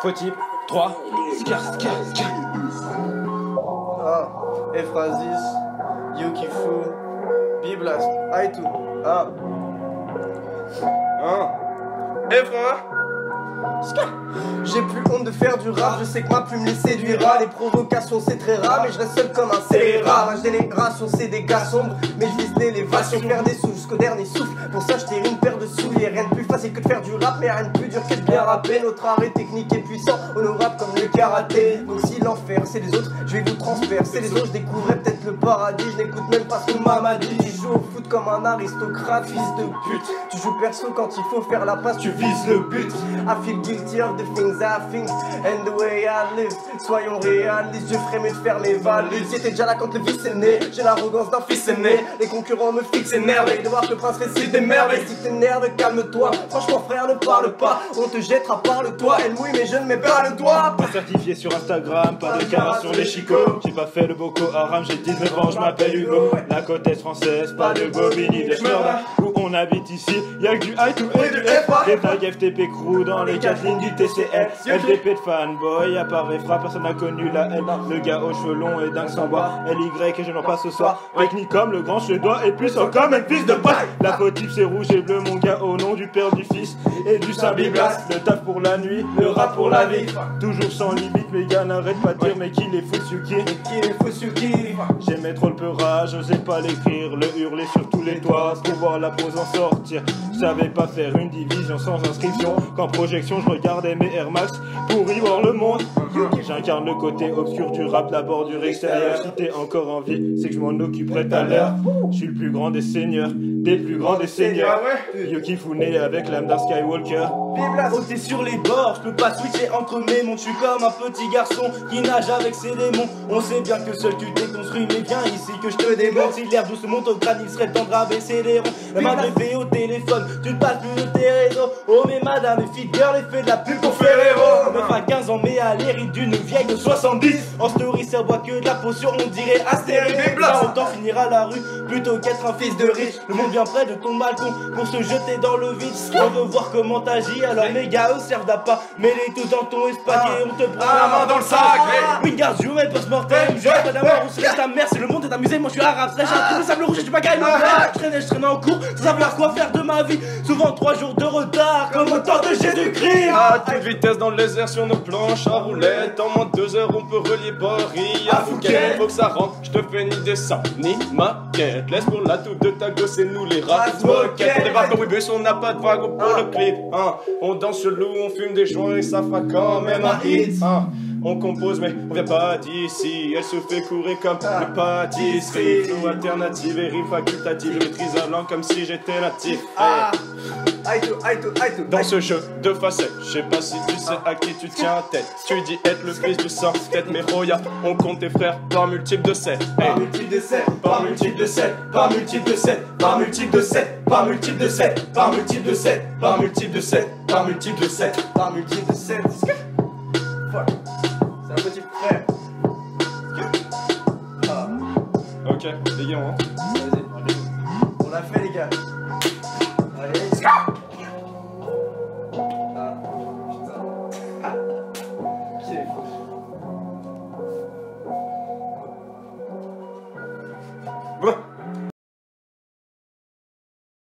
Fautif, 3, ska. Ephrasis, Yukifu, Biblast, Aitu, J'ai plus honte de faire du rap, je sais que ma plume les séduira. Les provocations c'est très rare, mais je reste seul comme un scélérat. Ma génération c'est des gars sombres, mais je vise l'élévation. Faire des sous jusqu'au dernier souffle, pour ça je tire une paire de souliers. Rien de plus facile que de faire du rap, mais rien de plus dur que de bien rapper. Notre art est technique et puissant, honorable comme le karaté. Donc si l'enfer c'est les autres, je vais vous transpercer les autres. Je découvrais peut-être le paradis, je n'écoute même pas ce que maman dit. Tu joues au foot comme un aristocrate, fils de pute. Tu joues perso quand il faut faire la passe, tu vises le but. I feel guilty of the things I think and the way I live. Soyons réalistes, je ferais mieux de faire mes valises. J'étais déjà là quand le vice est né, j'ai l'arrogance d'un fils aîné. Les concurrents me fixent énervé de voir que le prince récite des merveilles. Si t'énerves, calme-toi, franchement frère ne parle pas. On te jettera par le toit, elle mouille mais je ne mets pas le doigt. Pas certifié sur Instagram, pas de caras sur les chicots. J'ai pas fait le Boko Haram, j'ai 19 ans, je m'appelle Hugo. La côte est française, pas de Bobby de Schmurda. Où on habite ici, y'a que du Aitu et du FA. Des tags FTP crew dans les 4 lignes du TCL. LDP de fanboy, à part Efra, personne n'a connu la haine. Le gars aux cheveux longs et dingue sans bois. LY et je n'en passe ce soir. Technique comme le grand suédois et puissant comme un fils de paille. La fautive c'est rouge et bleu, mon gars, au nom du Père, du Fils et du Saint-Biblas. Le taf pour la nuit, le rap pour la vie. Toujours sans limite, mes gars n'arrêtent pas de dire mais qui les Fusuki. J'aimais trop le peurage, j'osais pas l'écrire, le hurler sur tous les toits pour voir la pose en sortir. Je savais pas faire une division sans inscription. Qu'en projection je regardais mes Air Max pour y voir le monde. J'incarne le côté obscur du rap, la bordure extérieure. Si t'es encore en vie, c'est que je m'en occuperai tout à l'heure. Je suis le plus grand des seigneurs, des plus grands des seigneurs. Yukifu né avec l'âme d'un Skywalker. Ôté sur les bords, je peux pas switcher entre mes mondes. Je suis comme un petit garçon qui nage avec ses démons. On sait bien que seul tu t'es construit, mais viens ici que je te démonte. Si l'air douce monte au crâne, il serait temps de rabaisser les ronds. Même un bébé au téléphone, tu te passes plus de tes réseaux. Oh mais madame et fit girl, et fait de la pub pour Ferrero. Meuf à 15 ans mais à l'hérite d'une vieille de 70. En story ça boit que de la potion, on dirait Astérix. Autant finir à la rue plutôt qu'être un fils de riche. Le monde vient près de ton balcon pour se jeter dans le vide. On veut voir comment t'agis, alors mes gars eux servent d'appât. Mets-les tout dans ton espace et on te prend la main dans le sac. Wingard, je vais post-mortem, je pas d'amour, on se laisse ta mère. Si le monde est amusé, moi je suis arabe, stress, j'ai un triple sable rouge et je suis pas gagne. Je traîne en cours, sans savoir quoi faire de ma vie. Souvent 3 jours de retard, comme au temps de Jésus-Christ. À toute vitesse dans le désert sur nos planches à roulettes. En moins de 2 heures on peut relier Paris à Phuket. Faut que ça rentre, je te fais ni dessin, ni maquette. Laisse pour la toupe de ta gosse et nous les rats moquettes. On débarque au bus, on n'a pas de vague pour le clip. On danse chelou, on fume des joints et ça fera quand même un hit. On compose mais on vient pas d'ici. Elle se fait courir comme le pâtisserie. Flow alternative et rime facultative. Je maîtrise la langue comme si j'étais natif. Dans ce jeu de facettes, je sais pas si tu sais à qui tu tiens tête. Tu dis être le fils du sang, tête mais Roya. On compte tes frères par multiple de 7. Par multiple de 7, par multiple de 7, par multiple de 7, par multiple de 7, par multiple de 7, par multiple de 7, par multiple de 7, par multiple de 7, par multiple de 7.